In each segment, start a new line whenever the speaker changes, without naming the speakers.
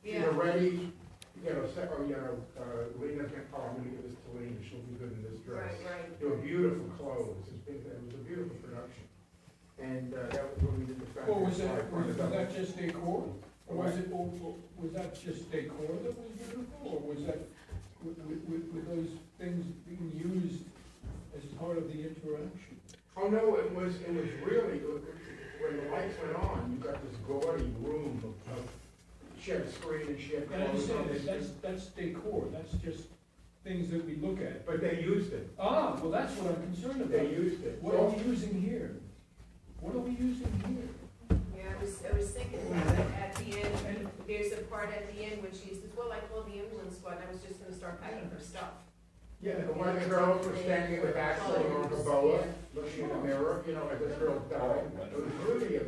You're ready, Lena's gonna, oh, I'm gonna give this to Lena, she'll be good in this dress.
Right.
They were beautiful clothes, it was a beautiful production. And, that was when we did the fact.
Well, was that just decor? Or was that just decor that was beautiful, or was that, with those things being used as part of the interaction?
Oh, no, it was really, when the lights went on, you got this gaudy room of, she had a screen and she had
I
clothes on.
understand, that's decor, that's just things that we look at.
But they used it,
Ah, well, that's what I'm concerned about.
they used it.
What are we using here? What are we using here?
Yeah, I was thinking about it at the end, there's a part at the end when she says, well, I called the ambulance squad, I was just gonna start packing her stuff.
Yeah, the one of the girls was standing in the back sitting on the boa, looking in the mirror, as this girl died. It was really a.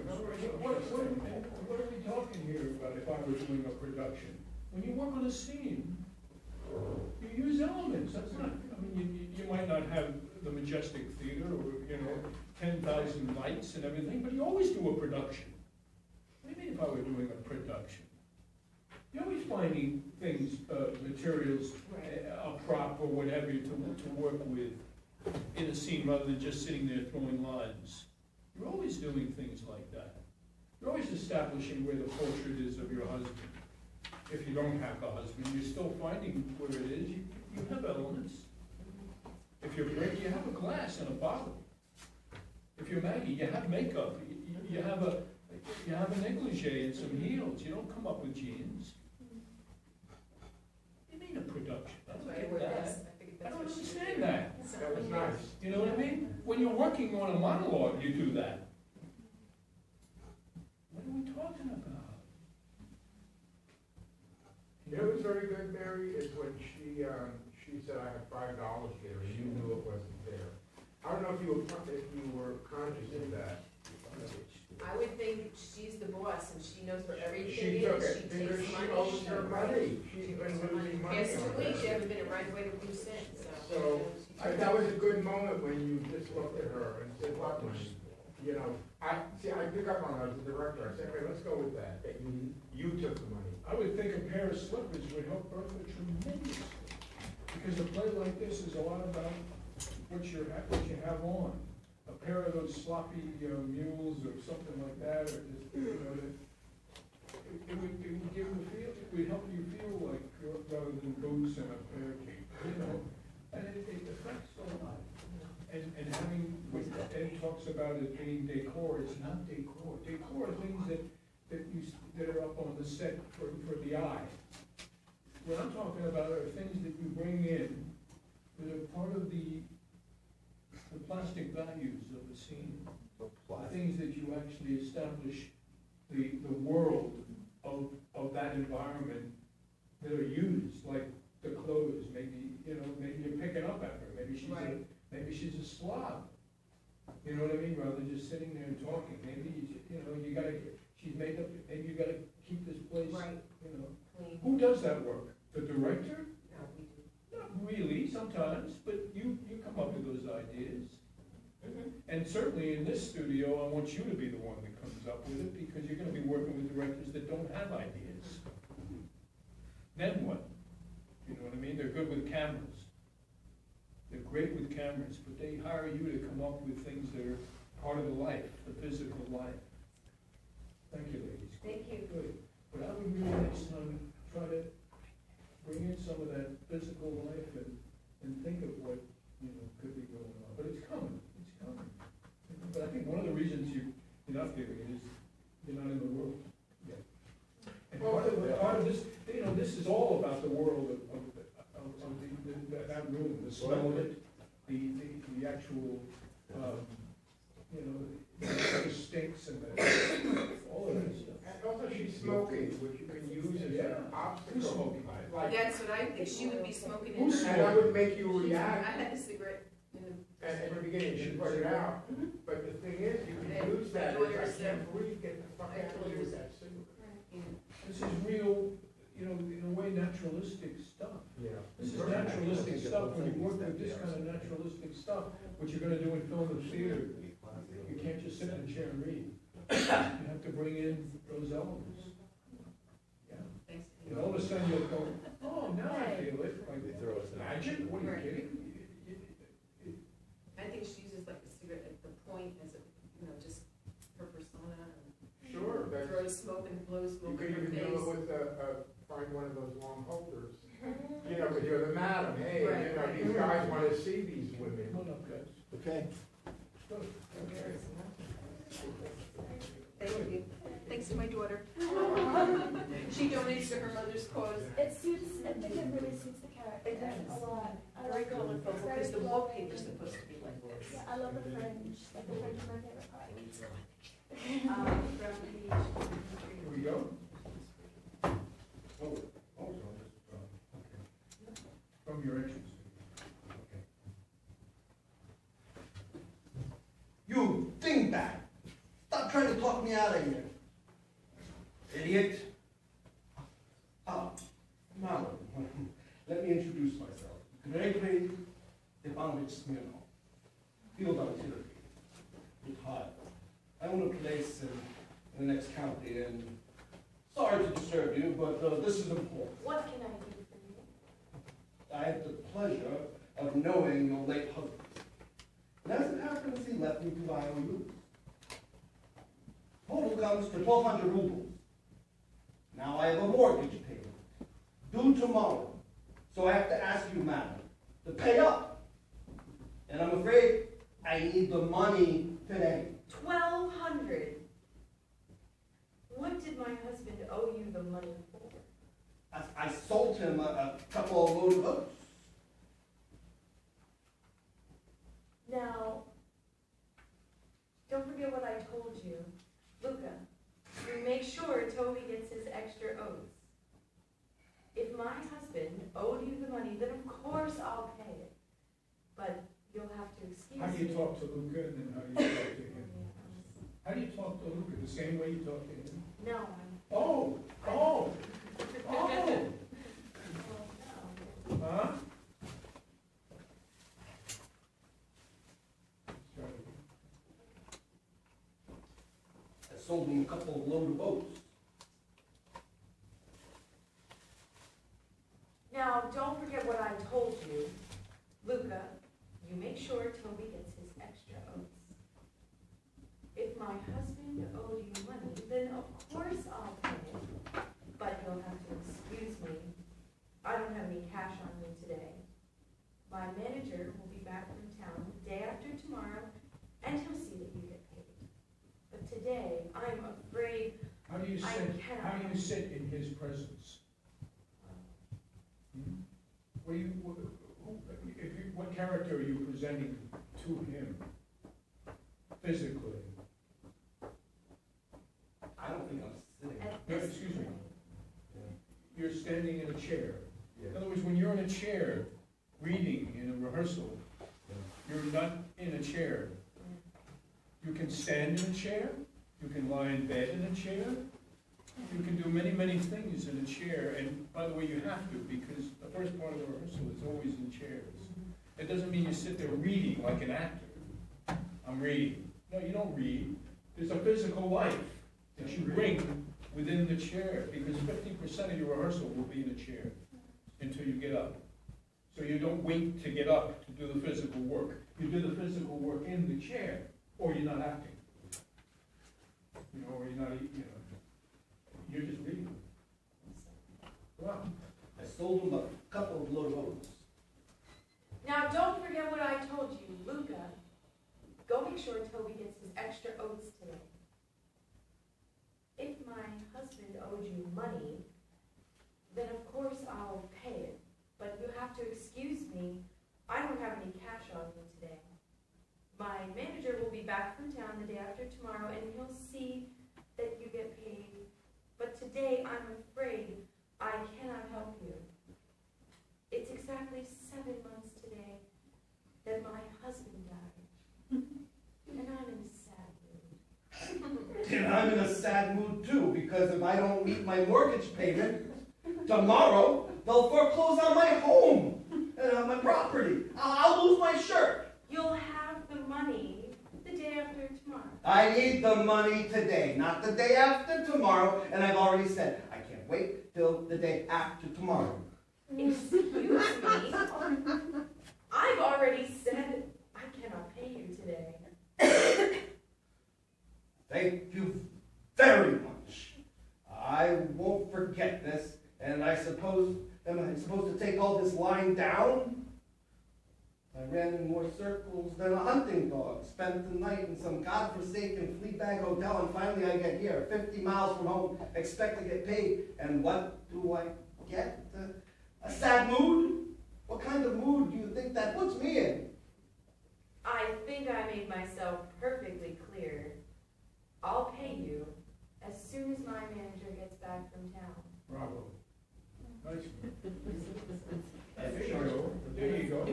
What are we talking here about if I were doing a production? When you work on a scene, you use elements, that's not, I mean, you might not have the majestic theater or, 10,000 lights and everything, but you always do a production. What do you mean if I were doing a production? You're always finding things, materials, a prop or whatever to work with in a scene rather than just sitting there throwing lines. You're always doing things like that. You're always establishing where the portrait is of your husband. If you don't have a husband, you're still finding where it is. You have elements. If you're Rick, you have a glass and a bottle. If you're Maggie, you have makeup. You have a negligee and some heels. You don't come up with jeans. What do you mean a production? I don't get that. I don't understand that.
That was nice.
You know what I mean? When you're working on a monologue, you do that. What are we talking about?
You know what's very good, Mary, is when she said, I have $5 here, and you knew it wasn't there. I don't know if you were conscious of that.
I would think she's the boss and she knows where everything
She
is,
took it,
she
because
takes
she
money.
owes her money. She's been
takes
losing money
Past 2
on
weeks, she
that.
hasn't been a right way to do since,
So, that was a good moment when you just looked at her and said, look, I pick up on her as a director, I said, hey, let's go with that you took the money.
I would think a pair of slippers would help Bertha tremendously. Because a play like this is a lot about what you have on. A pair of those sloppy mules or something like that, or just, it would give you a feel, it would help you feel like, rather than boots and a pair of jeans, and it affects a lot. And having, what Ed talks about as being decor, it's not decor. Decor are things that are up on the set for the eye. What I'm talking about are things that you bring in that are part of the plastic values of the scene. Things that you actually establish the world of that environment that are used, like the clothes. Maybe you're picking up at her. Maybe she's a slob. You know what I mean? Rather than just sitting there and talking. Maybe she's made up. Maybe you gotta keep this place.
Right. Clean.
Who does that work? The director?
No, we do.
Not really, sometimes, but you come up with those ideas. And certainly in this studio, I want you to be the one that comes up with it, because you're gonna be working with directors that don't have ideas. Then what? You know what I mean? They're good with cameras. They're great with cameras, but they hire you to come up with things that are part of the life, the physical life. Thank you, ladies.
Thank you.
Good. But I would really next time try to bring in some of that physical life and think of what, could be going on. But it's coming. But I think one of the reasons you're not doing it is you're not in the world yet. And part of this, this is all about the world of that room, the smell of it, the actual, the stinks and all of that stuff.
And also she's smoking, which you can use as an obstacle.
Who's smoking?
That's what I think, she would be smoking in
Who's
her.
And that would make you
I
react.
had a cigarette in the.
At the beginning, she put it out, but the thing is, you can use that, as I can't breathe, get the fuck out of here with that cigarette.
This is real, in a way, naturalistic stuff.
Yeah.
This is naturalistic stuff. When you work with this kind of naturalistic stuff, what you're gonna do in film and theater, you can't just sit in a chair and read. You have to bring in those elements. Yeah.
Thanks.
sudden you'll go, oh, now I feel it,
They
like,
throw us in.
magic, what are you
Right.
kidding?
I think she uses like the cigarette, like the point as a, just her persona,
Sure,
and
that's,
throws smoke and blows
you
smoke
could
in her
even do it
face.
with, find one of those long holders. Because you're the madam, hey,
Right, right.
these guys wanna see these women.
Come on up, guys.
Okay.
Good.
Thank you. Thanks to my daughter. She donates to her mother's cause.
It suits, I think it really suits the character
It does.
a lot. I
Very
like it.
colorful,
It's very
because the
glowy.
wallpaper's supposed to be like this.
Yeah, I love the fringe, like the fringe is my favorite part.
Front page.
Here we go. From your entrance.
You dingbat! Stop trying to talk me out of here. Idiot. Now, let me introduce myself. Gregory Ivanovich Smirnov, field artillery, retired. I own a place in the next county, and sorry to disturb you, but this is important.
What can I do for you?
I have the pleasure of knowing your late husband. And as it happens, he left me 2 IOUs. Total comes to 1,200 rubles. Now I have a mortgage payment due tomorrow, so I have to ask you, madam, to pay up. And I'm afraid I need the money today.
1,200. What did my husband owe you the money for?
I sold him a couple of load of oats.
Now, don't forget what I told you. Luca, you make sure Toby gets his extra oats. If my husband owed you the money, then of course I'll pay it. But you'll have to excuse me.
How do you talk to Luca and then how do you talk to him? How do you talk to Luca? The same way you talk to him?
No,
Oh, oh, oh,
no.
huh?
I sold him a couple of load of oats.
Now, don't forget what I told you. Luca, you make sure Toby gets his extra oats. If my husband owed you money, then of course I'll pay it. But you'll have to excuse me. I don't have any cash on me today. My manager will be back from town the day after tomorrow, and he'll see that you get paid. But today, I'm afraid
How do you
I
sit,
cannot.
how do you sit in his presence? Hmm? What do you, what character are you presenting to him physically?
I don't think I'm sitting.
at
No,
this
excuse me.
point-
You're standing in a chair. In other words, when you're in a chair, reading in a rehearsal, you're not in a chair. You can stand in a chair, you can lie in bed in a chair, you can do many, many things in a chair, and by the way, you have to, because the first part of the rehearsal is always in chairs. It doesn't mean you sit there reading like an actor. I'm reading. No, you don't read. There's a physical life that you bring within the chair, because 50% of your rehearsal will be in a chair until you get up. So you don't wait to get up to do the physical work. You do the physical work in the chair, or you're not acting. Or you're not, you're just reading. Wow.
I sold him a couple of load of oats.
Now, don't forget what I told you, Luca. Go make sure Toby gets his extra oats today. If my husband owed you money, then of course I'll pay it. But you have to excuse me, I don't have any cash on me today. My manager will be back from town the day after tomorrow, and he'll see that you get paid. But today, I'm afraid I cannot help you. It's exactly 7 months today that my husband died. And I'm in a sad mood.
And I'm in a sad mood too, because if I don't meet my mortgage payment, tomorrow they'll foreclose on my home and on my property. I'll lose my shirt.
You'll have the money the day after tomorrow.
I need the money today, not the day after tomorrow, and I've already said I can't can't wait till the day after tomorrow.
Excuse me? I've already said I cannot pay you today.
Thank you very much. I won't forget this, and am I supposed to take all this lying down? I ran in more circles than a hunting dog, spent the night in some godforsaken Fleabag hotel, and finally I get here, 50 miles from home, expect to get paid, and what do I get? A sad mood? What kind of mood do you think that puts me in?
I think I made myself perfectly clear. I'll pay you as soon as my manager gets back from town.
Bravo. Nice. There you go, there you go.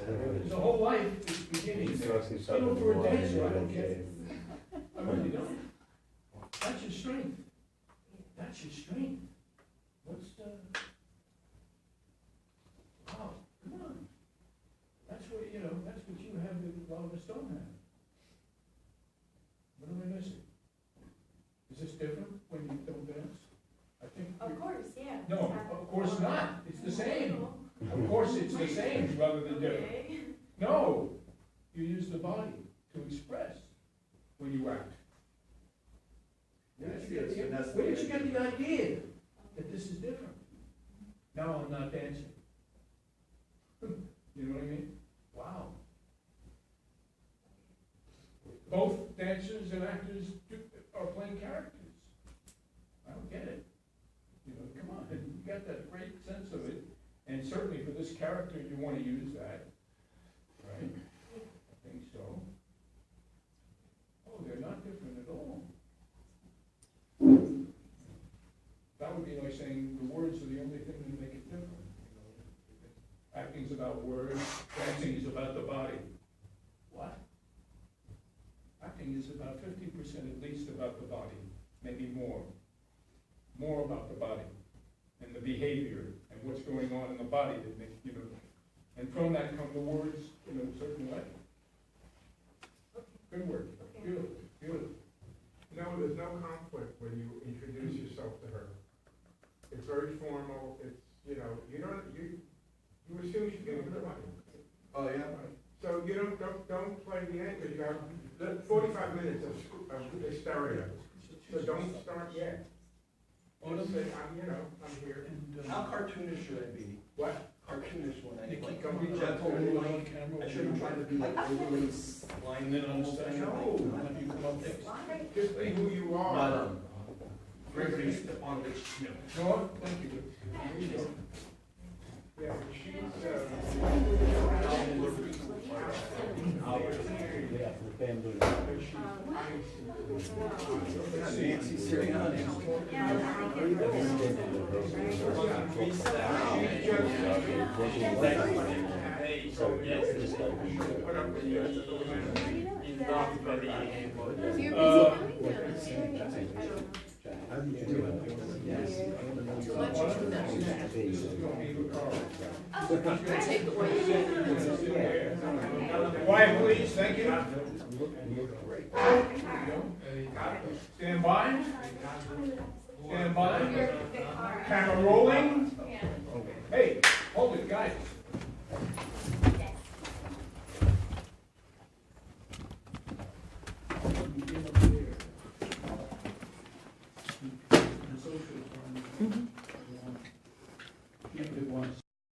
There's a whole life is beginning there. You know, for a dancer, I don't get it. I really don't. That's your strength. That's your strength. What's the... Wow, come on. That's what, you know, that's what you have that a lot of us don't have. What am I missing? Is this different when you don't dance? I think.
Of course, yeah.
No, of course not. It's the same. Of course it's the same rather than different.
Okay.
No, you use the body to express when you act. Where did you get the idea that this is different? Now I'm not dancing. You know what I mean? Wow. Both dancers and actors are playing characters. I don't get it. You know, come on, you got that great sense of it, and certainly for this character, you want to use that, right? I think so. Oh, they're not different at all. That would be like saying the words are the only thing that make it different. You know, acting's about words, dancing is about the body. What? Acting is about 50% at least about the body, maybe more. More about the body and the behavior and what's going on in the body that makes, you know, and from that come the words in a certain way. Good work. Good. Good.
No, there's no conflict when you introduce yourself to her. It's very formal, it's, you know, you assume she's gonna give the money.
Oh, yeah?
So you don't play the end, because you have 45 minutes of hysteria. So don't start yet. Just say, I'm here.
How cartoonish should I be?
What?
Cartoonish when I
Nikki,
like,
come be
gentle,
gentle,
like,
on camera.
I shouldn't try to be like overly slimy.
Then almost,
No.
have you come up next?
Just be who you are.
Gregory Stepanovich Smith.
No, thank you.
There you go. Yeah, she's,
Nancy Sirianni.
Quiet, please, thank you. Stand by. Stand by. Camera rolling. Hey, hold it, guys. Keep it once.